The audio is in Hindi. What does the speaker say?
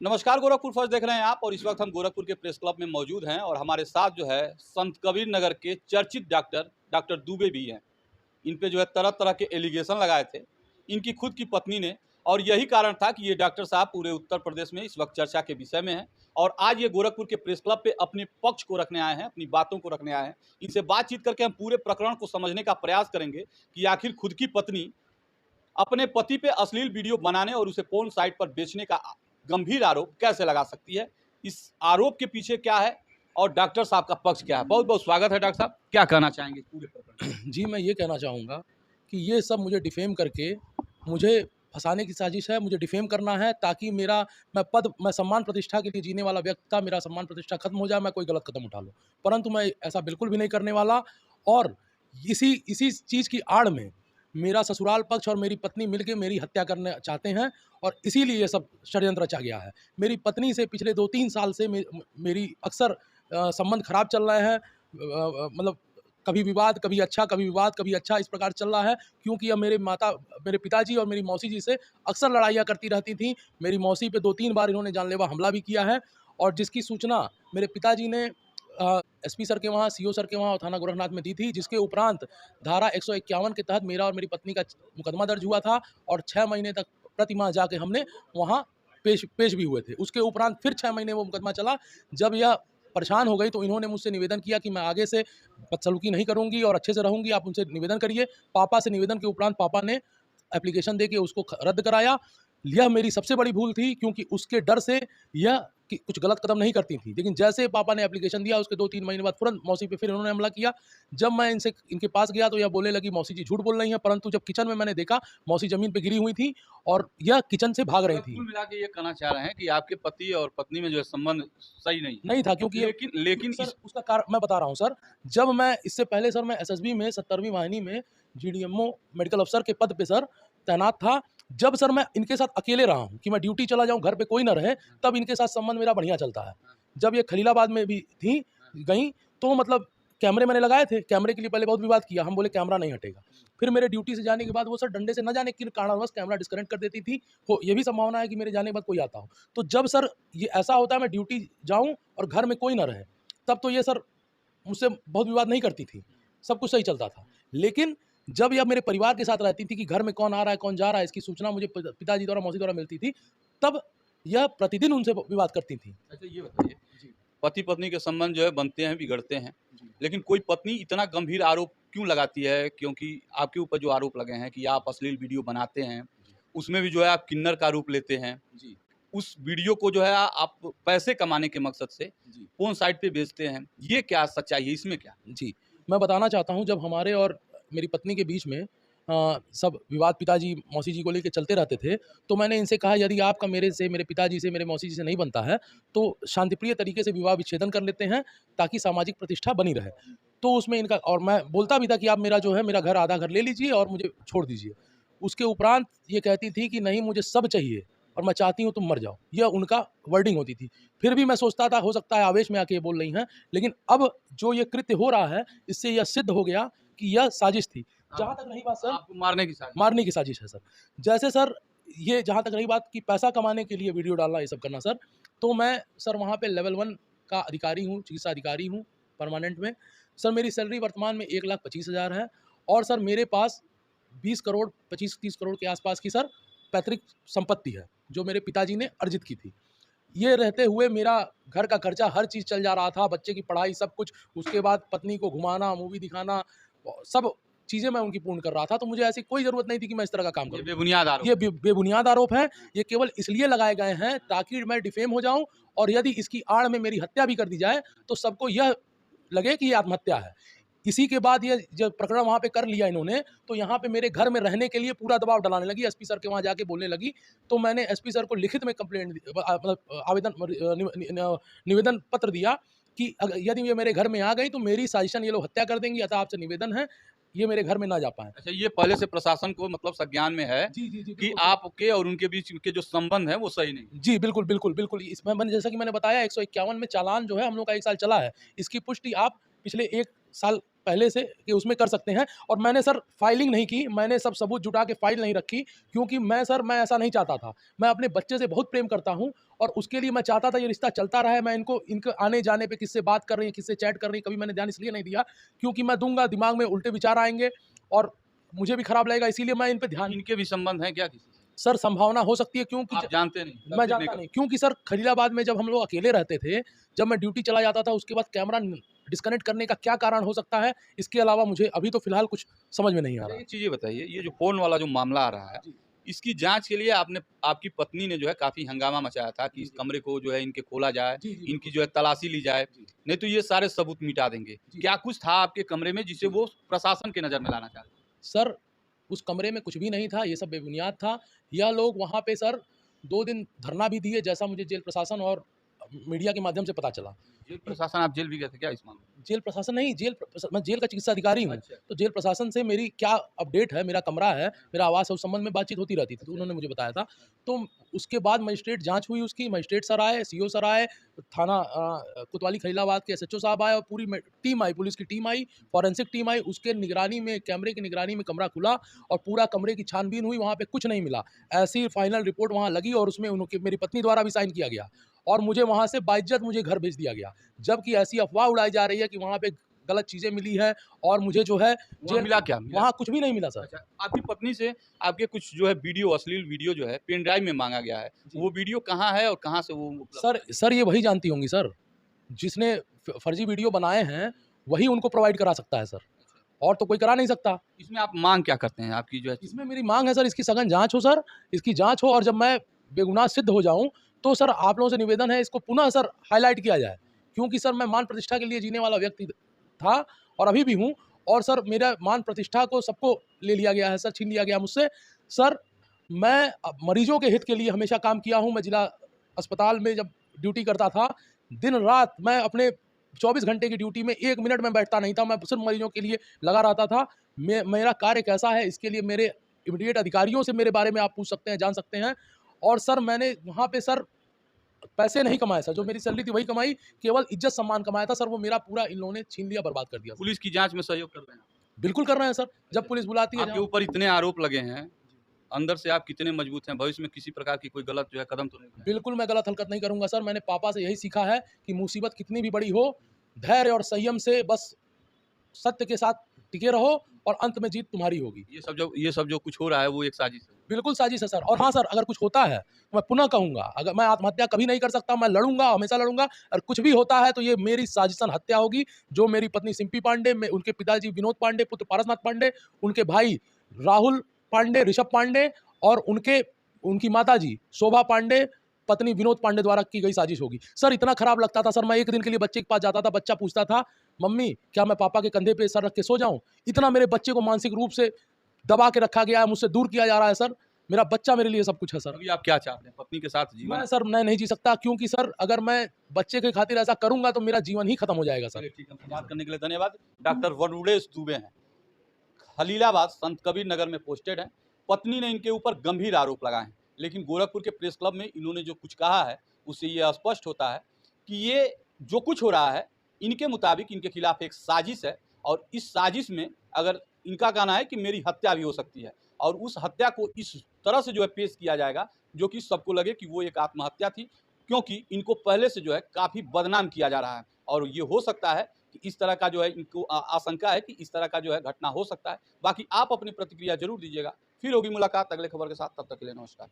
नमस्कार, गोरखपुर फर्स्ट देख रहे हैं आप और इस वक्त हम गोरखपुर के प्रेस क्लब में मौजूद हैं और हमारे साथ जो है संत कबीर नगर के चर्चित डॉक्टर दुबे भी हैं। इन पे जो है तरह तरह के एलिगेशन लगाए थे इनकी खुद की पत्नी ने, और यही कारण था कि ये डॉक्टर साहब पूरे उत्तर प्रदेश में इस वक्त चर्चा के विषय में हैं। और आज ये गोरखपुर के प्रेस क्लब पे अपने पक्ष को रखने आए हैं, अपनी बातों को रखने आए हैं। इनसे बातचीत करके हम पूरे प्रकरण को समझने का प्रयास करेंगे कि आखिर खुद की पत्नी अपने पति पे अश्लील वीडियो बनाने और उसे पोर्न साइट पर बेचने का गंभीर आरोप कैसे लगा सकती है, इस आरोप के पीछे क्या है और डॉक्टर साहब का पक्ष क्या है। बहुत बहुत स्वागत है डॉक्टर साहब, क्या कहना चाहेंगे इस पूरे प्रकरण? जी, मैं ये कहना चाहूँगा कि ये सब मुझे डिफ़ेम करके मुझे फँसाने की साजिश है, मुझे डिफ़ेम करना है ताकि मैं सम्मान प्रतिष्ठा के लिए जीने वाला व्यक्ति था, मेरा सम्मान प्रतिष्ठा खत्म हो जाए, मैं कोई गलत कदम उठा लूँ। परंतु मैं ऐसा बिल्कुल भी नहीं करने वाला और इसी इसी चीज़ की आड़ में मेरा ससुराल पक्ष और मेरी पत्नी मिलके मेरी हत्या करना चाहते हैं और इसीलिए ये सब षड्यंत्र रचा गया है। मेरी पत्नी से पिछले 2-3 साल से मेरी अक्सर संबंध खराब चल रहे हैं। मतलब कभी विवाद, कभी अच्छा, कभी विवाद, कभी अच्छा, इस प्रकार चल रहा है क्योंकि अब मेरे पिताजी और मेरी मौसी जी से अक्सर लड़ाइयाँ करती रहती थीं। मेरी मौसी पे 2-3 बार इन्होंने जानलेवा हमला भी किया है और जिसकी सूचना मेरे पिताजी ने एसपी सर के वहाँ, सीओ सर के वहाँ और थाना गोरखनाथ में दी थी, जिसके उपरांत धारा 151 के तहत मेरा और मेरी पत्नी का मुकदमा दर्ज हुआ था और 6 महीने तक प्रति माह जाके हमने वहाँ पेश भी हुए थे। उसके उपरांत फिर 6 महीने वो मुकदमा चला। जब यह परेशान हो गई तो इन्होंने मुझसे निवेदन किया कि मैं आगे से बदसलूकी नहीं करूँगी और अच्छे से रहूँगी, आप उनसे निवेदन करिए। पापा से निवेदन के उपरांत पापा ने एप्लीकेशन देके उसको रद्द कराया। यह मेरी सबसे बड़ी भूल थी क्योंकि उसके डर से यह कि कुछ गलत कदम नहीं करती थी। लेकिन जैसे पापा ने एप्लीकेशन दिया उसके 2-3 महीने बाद तुरंत मौसी पे फिर इन्होंने हमला किया। जब मैं इनके पास गया तो यह बोलने लगी मौसी जी झूठ बोल रही हैं, परंतु जब किचन में मैंने देखा मौसी ज़मीन पे गिरी हुई थी और यह किचन से भाग रही थी। कुल मिला के ये कहना चाह रहे हैं कि आपके पति और पत्नी में जो है संबंध सही नहीं है। नहीं था क्योंकि लेकिन सर उसका कारण मैं बता रहा हूँ सर। जब मैं इससे पहले सर मैं एसएसबी में 70वीं वाहिनी में जीडीएमओ मेडिकल अफसर के पद पे सर तैनात था। जब सर मैं इनके साथ अकेले रहा हूँ कि मैं ड्यूटी चला जाऊँ, घर पे कोई ना रहे, तब इनके साथ संबंध मेरा बढ़िया चलता है। जब ये खलीलाबाद में भी गईं तो मतलब कैमरे मैंने लगाए थे, कैमरे के लिए पहले बहुत विवाद किया, हम बोले कैमरा नहीं हटेगा। फिर मेरे ड्यूटी से जाने के बाद वो सर डंडे से न जाने किन कारणवश कैमरा डिस्कनेक्ट कर देती थी। हो ये भी संभावना है कि मेरे जाने के बाद कोई आता हो। तो जब सर ये ऐसा होता है मैं ड्यूटी जाऊँ और घर में कोई ना रहे, तब तो ये सर मुझसे बहुत विवाद नहीं करती थी, सब कुछ सही चलता था। लेकिन जब यह मेरे परिवार के साथ रहती थी कि घर में कौन आ रहा है, कौन जा रहा है, इसकी सूचना मुझे पिताजी द्वारा, मौसी द्वारा मिलती थी, तब यह प्रतिदिन उनसे विवाद करती थी। अच्छा ये बताइए, पति पत्नी के संबंध जो है बनते हैं, बिगड़ते हैं, लेकिन कोई पत्नी इतना गंभीर आरोप क्यों लगाती है? क्योंकि आपके ऊपर जो आरोप लगे हैं कि आप अश्लील वीडियो बनाते हैं, उसमें भी जो है आप किन्नर का रूप लेते हैं। उस वीडियो को जो है आप पैसे कमाने के मकसद से पोर्न साइट पे बेचते हैं। ये क्या सच्चाई है, इसमें क्या? जी, मैं बताना चाहता हूँ जब हमारे और मेरी पत्नी के बीच में सब विवाद पिताजी, मौसी जी को लेके चलते रहते थे, तो मैंने इनसे कहा यदि आपका मेरे पिताजी से, मेरे मौसी जी से नहीं बनता है, तो शांतिप्रिय तरीके से विवाह विच्छेदन कर लेते हैं ताकि सामाजिक प्रतिष्ठा बनी रहे। तो उसमें इनका और मैं बोलता भी था कि आप मेरा जो है मेरा घर आधा घर ले लीजिए और मुझे छोड़ दीजिए। उसके उपरांत ये कहती थी कि नहीं मुझे सब चाहिए और मैं चाहती हूँ तुम मर जाओ, यह उनका वर्डिंग होती थी। फिर भी मैं सोचता था हो सकता है आवेश में आके ये बोल रही हैं, लेकिन अब जो ये कृत्य हो रहा है इससे यह सिद्ध हो गया कि यह साजिश थी। जहाँ तक रही बात सर आपको मारने की साजिश? मारने की साजिश है सर। जैसे सर ये जहाँ तक रही बात कि पैसा कमाने के लिए वीडियो डालना ये सब करना सर, तो मैं सर वहाँ पे लेवल 1 का अधिकारी हूँ, चिकित्सा अधिकारी हूँ परमानेंट में। सर मेरी सैलरी वर्तमान में 1,25,000 है और सर मेरे पास 20 करोड़ 25-30 करोड़ के आसपास की सर पैतृक संपत्ति है, जो मेरे पिताजी ने अर्जित की थी। ये रहते हुए मेरा घर का खर्चा हर चीज़ चल जा रहा था, बच्चे की पढ़ाई सब कुछ, उसके बाद पत्नी को घुमाना, मूवी दिखाना, सब चीज़ें मैं उनकी पूर्ण कर रहा था, तो मुझे ऐसी कोई ज़रूरत नहीं थी कि मैं इस तरह का काम ये करूँ। बेबुनियाद आरोप। ये बेबुनियाद आरोप हैं, ये केवल इसलिए लगाए गए हैं ताकि मैं डिफेम हो जाऊँ और यदि इसकी आड़ में मेरी हत्या भी कर दी जाए, तो सबको यह लगे कि ये आत्महत्या है। इसी के बाद ये जब प्रकरण वहाँ पे कर लिया इन्होंने, तो यहाँ पे मेरे घर में रहने के लिए पूरा दबाव डालने लगी, एसपी सर के वहाँ जाके बोलने लगी। तो मैंने एसपी सर को लिखित में कंप्लेंट मतलब निवेदन पत्र दिया कि यदि ये मेरे घर में आ गई तो मेरी साजिशन ये लोग हत्या कर देंगी, अतः आपसे निवेदन है ये मेरे घर में ना जा पाएँ। अच्छा, ये पहले से प्रशासन को मतलब संज्ञान में है जी, जी, जी, कि बिल्कुल। आपके और उनके बीच के जो संबंध है वो सही नहीं। जी, बिल्कुल, बिल्कुल, बिल्कुल। इसमें मैंने जैसा कि मैंने बताया 151 में चालान जो है हम लोग का 1 साल चला है। इसकी पुष्टि आप पिछले 1 साल पहले से कि उसमें कर सकते हैं। और मैंने सर फाइलिंग नहीं की, मैंने सब सबूत जुटा के फाइल नहीं रखी, क्योंकि मैं ऐसा नहीं चाहता था। मैं अपने बच्चे से बहुत प्रेम करता हूँ और उसके लिए मैं चाहता था ये रिश्ता चलता रहे। मैं इनके आने जाने पे किससे बात कर रही है, किससे चैट कर रही है, कभी मैंने ध्यान इसलिए नहीं दिया क्योंकि मैं दूंगा दिमाग में उल्टे विचार आएंगे और मुझे भी खराब लगेगा, इसीलिए मैं इन पे ध्यान। इनके भी संबंध हैं क्या किसी से? सर संभावना हो सकती है, क्योंकि आप जानते नहीं, तब मैं भी जानता ब्रेकअप। नहीं, क्योंकि सर खलीलाबाद में जब हम लोग अकेले रहते थे, जब मैं ड्यूटी चला जाता था, उसके बाद कैमरा डिस्कनेक्ट करने का क्या कारण हो सकता है, इसके अलावा मुझे अभी तो फिलहाल कुछ समझ में नहीं आ रहा। एक चीज़ ये बताइए, ये जो फ़ोन वाला जो मामला आ रहा है, इसकी जाँच के लिए आपकी पत्नी ने जो है काफ़ी हंगामा मचाया था कि इस कमरे को जो है इनके खोला जाए, जी, जी, इनकी जो है तलाशी ली जाए, नहीं तो ये सारे सबूत मिटा देंगे। क्या कुछ था आपके कमरे में जिसे वो प्रशासन के नज़र में लाना चाहते थे? सर उस कमरे में कुछ भी नहीं था, ये सब बेबुनियाद था। यह लोग वहाँ पे सर 2 दिन धरना भी दिए, जैसा मुझे जेल प्रशासन और मीडिया के माध्यम से पता चला। जेल प्रशासन, आप जेल भी गए थे क्या इस मामले में? जेल प्रशासन नहीं, मैं जेल का चिकित्सा अधिकारी हूँ। अच्छा। तो जेल प्रशासन से मेरी क्या अपडेट है, मेरा कमरा है, मेरा आवास है, उस संबंध में बातचीत होती रहती थी, तो उन्होंने मुझे बताया था। तो उसके बाद मजिस्ट्रेट जाँच हुई उसकी, मजिस्ट्रेट सर आए, सीओ सर आए, थाना कोतवाली खलीलाबाद के एसएचओ साहब आए और पूरी टीम आई, पुलिस की टीम आई, फॉरेंसिक टीम आई, उसके निगरानी में, कैमरे की निगरानी में कमरा खुला और पूरा कमरे की छानबीन हुई, वहाँ पे कुछ नहीं मिला। ऐसी फाइनल रिपोर्ट वहाँ लगी और उसमें उनकी मेरी पत्नी द्वारा भी साइन किया गया और मुझे वहाँ से बाइज्जत मुझे घर भेज दिया गया। जबकि ऐसी अफ़वाह उड़ाई जा रही है कि वहाँ पे गलत चीज़ें मिली हैं और मुझे जो है वहाँ मिला क्या? वहाँ कुछ भी नहीं मिला सर। अच्छा, आपकी पत्नी से आपके कुछ जो है वीडियो, अश्लील वीडियो जो है पेन ड्राइव में माँगा गया है। वो वीडियो कहाँ है और कहाँ से वो उपलब्ध है? सर ये वही जानती होंगी सर, जिसने फर्जी वीडियो बनाए हैं, वही उनको प्रोवाइड करा सकता है सर, और तो कोई करा नहीं सकता। इसमें आप माँग क्या करते हैं? आपकी जो है इसमें मेरी माँग है सर, इसकी सघन जाँच हो सर, इसकी जाँच हो और जब मैं बेगुनाह सिद्ध हो जाऊँ, तो सर आप लोगों से निवेदन है इसको पुनः सर हाइलाइट किया जाए। क्योंकि सर मैं मान प्रतिष्ठा के लिए जीने वाला व्यक्ति था और अभी भी हूँ, और सर मेरा मान प्रतिष्ठा को सबको ले लिया गया है सर, छीन लिया गया मुझसे। सर मैं मरीजों के हित के लिए हमेशा काम किया हूँ। मैं जिला अस्पताल में जब ड्यूटी करता था, दिन-रात मैं अपने 24 घंटे की ड्यूटी में 1 मिनट में बैठता नहीं था, मैं सिर्फ़ मरीजों के लिए लगा रहता था। मेरा कार्य कैसा है, इसके लिए मेरे इमीडिएट अधिकारियों से मेरे बारे में आप पूछ सकते हैं, जान सकते हैं। और सर मैंने वहाँ पे सर पैसे नहीं कमाए सर, जो मेरी सैलरी थी वही कमाई, केवल इज़्ज़त-सम्मान कमाया था सर, वो मेरा पूरा इन लोगों ने छीन लिया, बर्बाद कर दिया सर। पुलिस की जाँच में सहयोग कर रहे हैं? बिल्कुल कर रहे हैं सर, जब पुलिस बुलाती है आपके ऊपर इतने आरोप लगे हैं, अंदर से आप कितने मजबूत हैं? भविष्य में किसी प्रकार की कोई गलत जो है कदम तो नहीं उठाएँगे? बिल्कुल मैं गलत हरकत नहीं करूँगा सर, मैंने पापा से यही सीखा है कि मुसीबत कितनी भी बड़ी हो, धैर्य और संयम से बस सत्य के साथ टिके रहो और अंत में जीत तुम्हारी होगी। ये सब जो कुछ हो रहा है वो एक साजिश है। बिल्कुल साजिश है सर। और हाँ सर, अगर कुछ होता है तो मैं पुनः कहूँगा, अगर मैं आत्महत्या कभी नहीं कर सकता, मैं लड़ूँगा, हमेशा लड़ूँगा, और कुछ भी होता है तो ये मेरी साजिशन हत्या होगी, जो मेरी पत्नी सिम्पी पांडे, उनके पिताजी विनोद पांडे, पुत्र पारसनाथ पांडे, उनके भाई राहुल पांडे, ऋषभ पांडे और उनकी माताजी शोभा पांडे, पत्नी विनोद पांडे द्वारा की गई साजिश होगी। सर इतना खराब लगता था सर, मैं एक दिन के लिए बच्चे के पास जाता था, बच्चा पूछता था, मम्मी क्या मैं पापा के कंधे पे सर रख के सो जाऊँ? इतना मेरे बच्चे को मानसिक रूप से दबा के रखा गया है, मुझसे दूर किया जा रहा है सर। मेरा बच्चा मेरे लिए सब कुछ है सर। अभी आप क्या चाहते हैं? पत्नी के साथ जीवन? मैं नहीं जी सकता, क्योंकि सर अगर मैं बच्चे की खातिर ऐसा करूँगा तो मेरा जीवन ही खत्म हो जाएगा सर। चलिए ठीक है, बात करने के लिए धन्यवाद। डॉक्टर वरुणेश दुबे हैं, खलीलाबाद संत कबीर नगर में पोस्टेड हैं। पत्नी ने इनके ऊपर गंभीर आरोप लगाए हैं, लेकिन गोरखपुर के प्रेस क्लब में इन्होंने जो कुछ कहा है उससे ये स्पष्ट होता है कि ये जो कुछ हो रहा है इनके मुताबिक इनके खिलाफ एक साजिश है, और इस साजिश में अगर इनका कहना है कि मेरी हत्या भी हो सकती है, और उस हत्या को इस तरह से जो है पेश किया जाएगा जो कि सबको लगे कि वो एक आत्महत्या थी, क्योंकि इनको पहले से जो है काफ़ी बदनाम किया जा रहा है। और ये हो सकता है कि इस तरह का जो है इनको आशंका है कि इस तरह का जो है घटना हो सकता है। बाकी आप अपनी प्रतिक्रिया जरूर दीजिएगा। फिर होगी मुलाकात अगले खबर के साथ, तब तक के लिए नमस्कार।